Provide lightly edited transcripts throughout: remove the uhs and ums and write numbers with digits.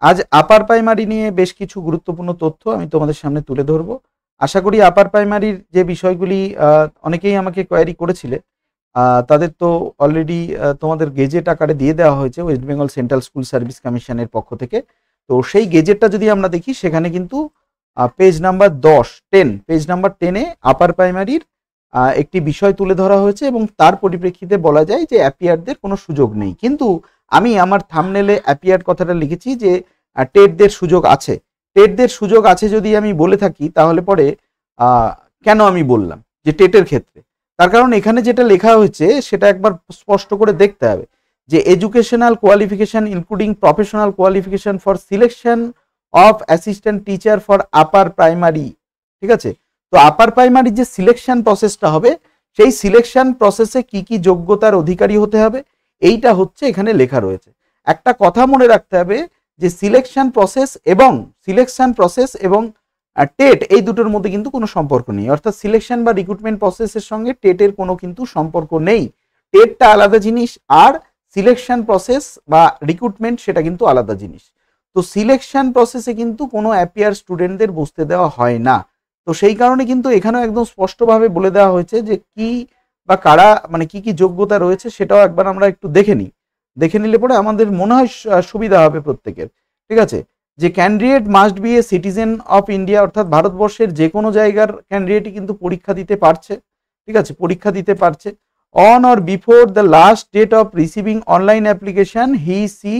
আজ upper primary নিয়ে বেশ কিছু গুরুত্বপূর্ণ তথ্য আমি তোমাদের সামনে তুলে ধরবো। আশা করি আপার প্রাইমারির যে বিষয়গুলি অনেকেই আমাকে কোয়ারি করেছিলে, তাদের তো অলরেডি তোমাদের গেজেট আকারে দিয়ে দেওয়া হয়েছে West Bengal central school service কমিশনের পক্ষ থেকে। তো সেই গেজেটটা যদি আমরা দেখি, সেখানে কিন্তু পেজ নাম্বার 10 পেজ নাম্বার 10-এ আপার প্রাইমারির একটি বিষয় তুলে ধরা হয়েছে এবং তার পরিপ্রেক্ষিতে বলা যায় যে অ্যাপিয়ারদের কোনো সুযোগ নেই। কিন্তু আমি আমার থাম্বনেলে অ্যাপিয়ার কথাটা লিখেছি যে টেটদের সুযোগ আছে। টেটদের সুযোগ আছে যদি আমি বলে থাকি, তাহলে পরে কেন আমি বললাম যে টেটের ক্ষেত্রে, তার কারণ এখানে যেটা লেখা হয়েছে সেটা একবার স্পষ্ট করে দেখতে হবে যে educational qualification including professional qualification for selection of assistant teacher for upper primary. ঠিক আছে, তো আপার প্রাইমারির যে সিলেকশন প্রসেসটা হবে, সেই সিলেকশন প্রসেসে কি কি যোগ্যতার অধিকারী হতে হবে, এইটা হচ্ছে এখানে লেখা রয়েছে। একটা কথা মনে রাখতে হবে যে সিলেকশন প্রসেস এবং টেট এই দুটোর মধ্যে কিন্তু কোনো সম্পর্ক নেই। অর্থাৎ সিলেকশন বা রিক্রুটমেন্ট প্রসেসের সঙ্গে টেটের কোনো কিন্তু সম্পর্ক নেই। টেটটা আলাদা জিনিস, আর সিলেকশন প্রসেস বা রিক্রুটমেন্ট সেটা কিন্তু আলাদা জিনিস। তো সিলেকশন প্রসেসে কিন্তু কোনো অ্যাপিয়ার স্টুডেন্টদের বসতে দেওয়া হয় না। তো সেই কারণে কিন্তু এখানেও একদম স্পষ্টভাবে বলে দেওয়া হয়েছে যে কি বা কারা, মানে কি কি যোগ্যতা রয়েছে, সেটাও একবার আমরা একটু দেখে নিলে পরে আমাদের মনে হয় সুবিধা হবে প্রত্যেকের। ঠিক আছে, যে candidate must B a citizen of India, অর্থাৎ ভারতবর্ষের যে কোনো জায়গার ক্যান্ডিডেটই কিন্তু পরীক্ষা দিতে পারছে। ঠিক আছে, পরীক্ষা দিতে পারছে। On or before the last date of receiving online application he she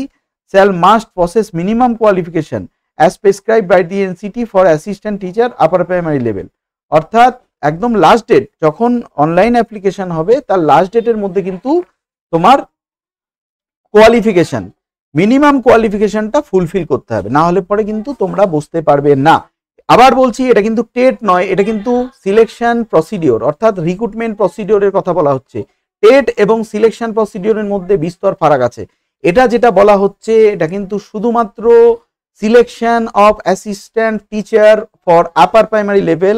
shall must possess minimum qualification as prescribed by the NCT for assistant teacher upper primary level। অর্থাৎ একদম লাস্ট ডেট যখন অনলাইন অ্যাপ্লিকেশন হবে, তার last ডেটের মধ্যে কিন্তু তোমার qualification, minimum কোয়ালিফিকেশনটা fulfil করতে হবে, না হলে পরে কিন্তু তোমরা বসতে পারবে না। আবার বলছি, এটা কিন্তু টেট নয়, এটা কিন্তু সিলেকশন প্রসিডিওর, অর্থাৎ রিক্রুটমেন্ট প্রসিডিওরের কথা বলা হচ্ছে। টেট এবং সিলেকশন প্রসিডিওরের মধ্যে বিস্তর ফারাক আছে। এটা যেটা বলা হচ্ছে, এটা কিন্তু শুধুমাত্র selection of assistant teacher for upper primary level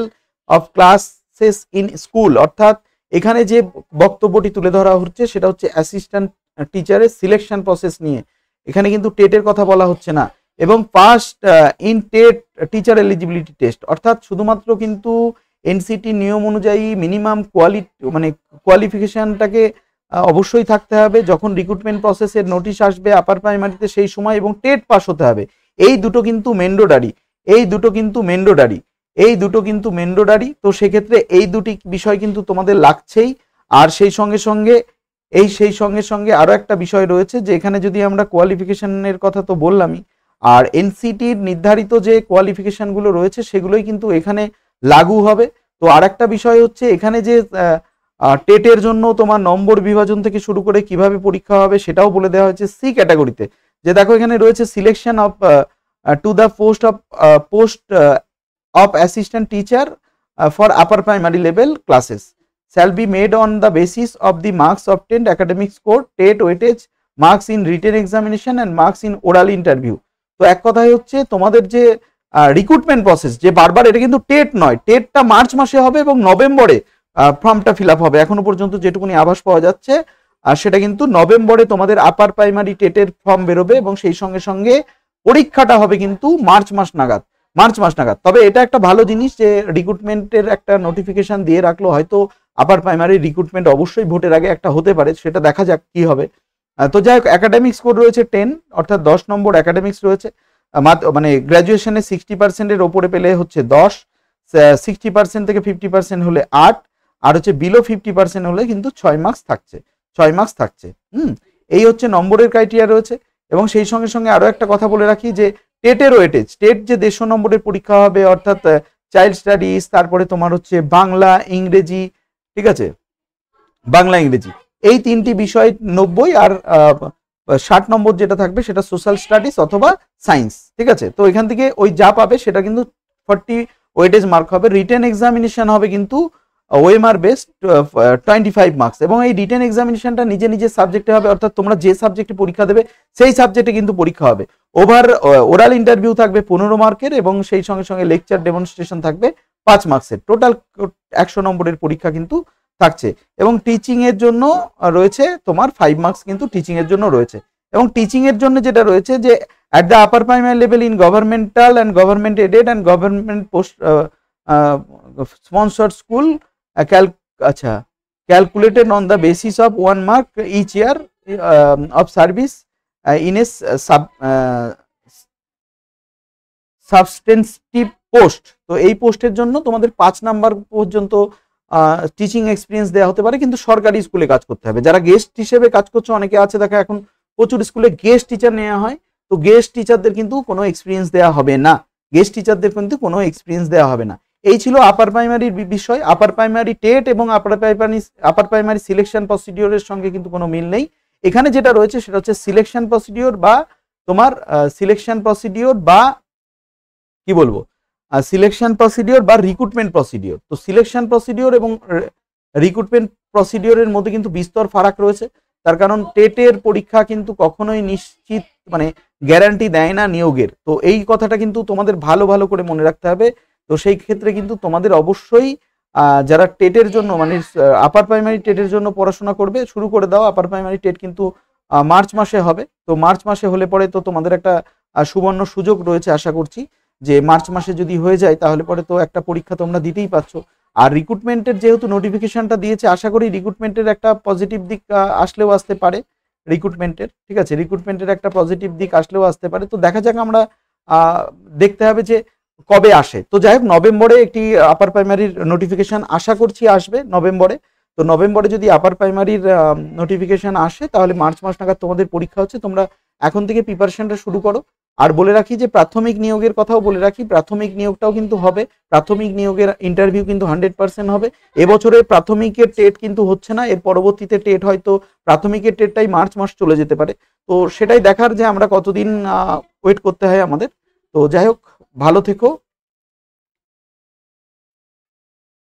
of classes in school, অর্থাৎ এখানে যে বক্তব্যটি তুলে ধরা হচ্ছে সেটা হচ্ছে অ্যাসিস্ট্যান্ট টিচারের সিলেকশন প্রসেস নিয়ে। এখানে কিন্তু টেটের কথা বলা হচ্ছে না। এবং passed in TET teacher eligibility test, অর্থাৎ শুধুমাত্র কিন্তু এনসিটি নিয়ম অনুযায়ী মিনিমাম কোয়ালিফিকেশনটাকে অবশ্যই থাকতে হবে যখন রিক্রুটমেন্ট প্রসেসের নোটিশ আসবে আপার প্রাইমারিতে সেই সময়, এবং টেট পাস হতে হবে। এই দুটো কিন্তু ম্যান্ডেটরি। তো সেক্ষেত্রে এই দুটি বিষয় কিন্তু তোমাদের লাগছেই। আর সেই সঙ্গে আরো একটা বিষয় রয়েছে যে এখানে যদি আমরা কোয়ালিফিকেশনের কথা তো বললামই, আর এনসিটির নির্ধারিত যে কোয়ালিফিকেশনগুলো রয়েছে সেগুলোই কিন্তু এখানে লাগু হবে। তো আর একটা বিষয় হচ্ছে, এখানে যে টেটের জন্য তোমার নম্বর বিভাজন থেকে শুরু করে কিভাবে পরীক্ষা হবে সেটাও বলে দেওয়া হয়েছে সি ক্যাটাগরিতে। যে দেখো এখানে রয়েছে selection of to the post of assistant teacher for upper primary level classes shall be made on the basis of the marks obtained academic score, TET weightage, marks in written examination and marks in oral interview। তো এক কথায় হচ্ছে তোমাদের যে recruitment process, যে বারবার এটা কিন্তু টেট নয়, টেটটা মার্চ মাসে হবে এবং নভেম্বরে ফর্মটা ফিল আপ হবে। এখনো পর্যন্ত যেটুকুনি আভাস পাওয়া যাচ্ছে, আর সেটা কিন্তু নভেম্বরে তোমাদের আপার প্রাইমারি টেটের ফর্ম বেরোবে এবং সেই সঙ্গে পরীক্ষাটা হবে কিন্তু মার্চ মাস নাগাদ। তবে এটা একটা ভালো জিনিস যে রিক্রুটমেন্টের একটা নোটিফিকেশন দিয়ে রাখলো, হয়তো আপার প্রাইমারি রিক্রুটমেন্ট অবশ্যই ভোটের আগে একটা হতে পারে, সেটা দেখা যাক কি হবে। তো যাই হোক, একাডেমিক স্কোর রয়েছে 10, অর্থাৎ 10 নম্বর একাডেমিক্স রয়েছে। মানে গ্র্যাজুয়েশনে 60%-এর ওপরে পেলে হচ্ছে 10, 60% থেকে 50% হলে 8, আর হচ্ছে বিলো 50% হলে কিন্তু 6 মার্কস থাকছে। এই হচ্ছে নম্বরের ক্রাইটেরিয়া রয়েছে। এবং সেই সঙ্গে আরো একটা কথা বলে রাখি যে টেটের ওয়েটেজ, টেট যে 150 নম্বরের পরীক্ষা হবে, অর্থাৎ চাইল্ড স্টাডিজ, তারপরে তোমার হচ্ছে বাংলা ইংরেজি, ঠিক আছে, বাংলা ইংরেজি এই তিনটি বিষয় 90, আর 60 নম্বর যেটা থাকবে সেটা সোশ্যাল স্টাডিজ অথবা সায়েন্স। ঠিক আছে, তো এখান থেকে ওই যা পাবে সেটা কিন্তু 40 ওয়েটেজ মার্ক হবে। রিটেন এক্সামিনেশন হবে কিন্তু ওএমআর বেসড 25 মার্কস, এবং এই রিটেন এক্সামিনেশনটা নিজে সাবজেক্টে হবে, অর্থাৎ তোমরা যে সাবজেক্টে পরীক্ষা দেবে সেই সাবজেক্টে কিন্তু পরীক্ষা হবে। ওরাল ইন্টারভিউ থাকবে 15 মার্কের, এবং সেই সঙ্গে লেকচার ডেমনস্ট্রেশন থাকবে 5 মার্কসের। টোটাল 100 নম্বরের পরীক্ষা কিন্তু থাকছে। এবং টিচিং এর জন্য রয়েছে তোমার 5 মার্কস কিন্তু টিচিং এর জন্য রয়েছে। এবং টিচিং এর জন্য যেটা রয়েছে যে at the upper primary level in governmental and government aided and government post sponsored school calculated on the basis of 1 mark each year of service in a substantive post. তো এই পোস্টের জন্য তোমাদের 5 নাম্বার পর্যন্ত টিচিং এক্সপিরিয়েন্স দেওয়া হতে পারে, কিন্তু সরকারি স্কুলে কাজ করতে হবে। যারা গেস্ট হিসেবে কাজ করছো, অনেকে আছে দেখো এখন প্রচুর স্কুলে গেস্ট টিচার নেওয়া হয়, তো গেস্ট টিচারদের কিন্তু কোনো এক্সপিরিয়েন্স দেওয়া হবে না, গেস্ট টিচারদের কিন্তু কোনো এক্সপিরিয়েন্স দেওয়া হবে না। এই ছিল আপার প্রাইমারির বিষয়। আপার প্রাইমারি টেট এবং আপার প্রাইমারি সিলেকশন প্রসিডিওরের সঙ্গে কিন্তু কোনো মিল নেই। এখানে যেটা রয়েছে সেটা হচ্ছে সিলেকশন প্রসিডিওর বা তোমার সিলেকশন প্রসিডিওর বা কি বলবো সিলেকশন প্রসিডিওর বা রিক্রুটমেন্ট প্রসিডিওর। তো সিলেকশন প্রসিডিওর এবং রিক্রুটমেন্ট প্রসিডিওরের মধ্যে কিন্তু বিস্তর ফারাক রয়েছে। তার কারণ টেটের পরীক্ষা কিন্তু কখনোই নিশ্চিত মানে গ্যারান্টি দেয় না নিয়োগের। তো এই কথাটা কিন্তু তোমাদের ভালো ভালো করে মনে রাখতে হবে। তো সেই ক্ষেত্রে কিন্তু তোমাদের অবশ্যই যারা টেটের জন্য মানে আপার প্রাইমারি টেটের জন্য পড়াশোনা করবে শুরু করে দাও। আপার প্রাইমারি টেট কিন্তু মার্চ মাসে হবে। তো মার্চ মাসে হলে পরে তো তোমাদের একটা সুবর্ণ সুযোগ রয়েছে, আশা করছি যে মার্চ মাসে যদি হয়ে যায় তাহলে পরে তো একটা পরীক্ষা তোমরা দিতেই পারছো। আর রিক্রুটমেন্টের যেহেতু নোটিফিকেশনটা দিয়েছে, আশা করি রিক্রুটমেন্টের একটা পজিটিভ দিক আসলেও আসতে পারে রিক্রুটমেন্টের, ঠিক আছে, রিক্রুটমেন্টের একটা পজিটিভ দিক আসলেও আসতে পারে। তো দেখা যাক, আমরা দেখতে হবে যে কবে আসে। তো যাই হোক, নভেম্বরে একটি আপার প্রাইমারির নোটিফিকেশন আশা করছি আসবে নভেম্বরে। তো নভেম্বরে যদি আপার প্রাইমারির নোটিফিকেশন আসে তাহলে মার্চ মাস নাগাদ তোমাদের পরীক্ষা হচ্ছে। তোমরা এখন থেকে প্রিপারেশনটা শুরু করো। আর বলে রাখি যে প্রাথমিক নিয়োগের কথাও বলে রাখি, প্রাথমিক নিয়োগটাও কিন্তু হবে। প্রাথমিক নিয়োগের ইন্টারভিউ কিন্তু 100% হবে। এবছরে প্রাথমিকের টেট কিন্তু হচ্ছে না, এর পরবর্তীতে টেট হয়তো প্রাথমিকের টেটটাই মার্চ মাস চলে যেতে পারে। তো সেটাই দেখার যে আমরা কতদিন ওয়েট করতে হয় আমাদের। তো যাই হোক, ভালো থেকো।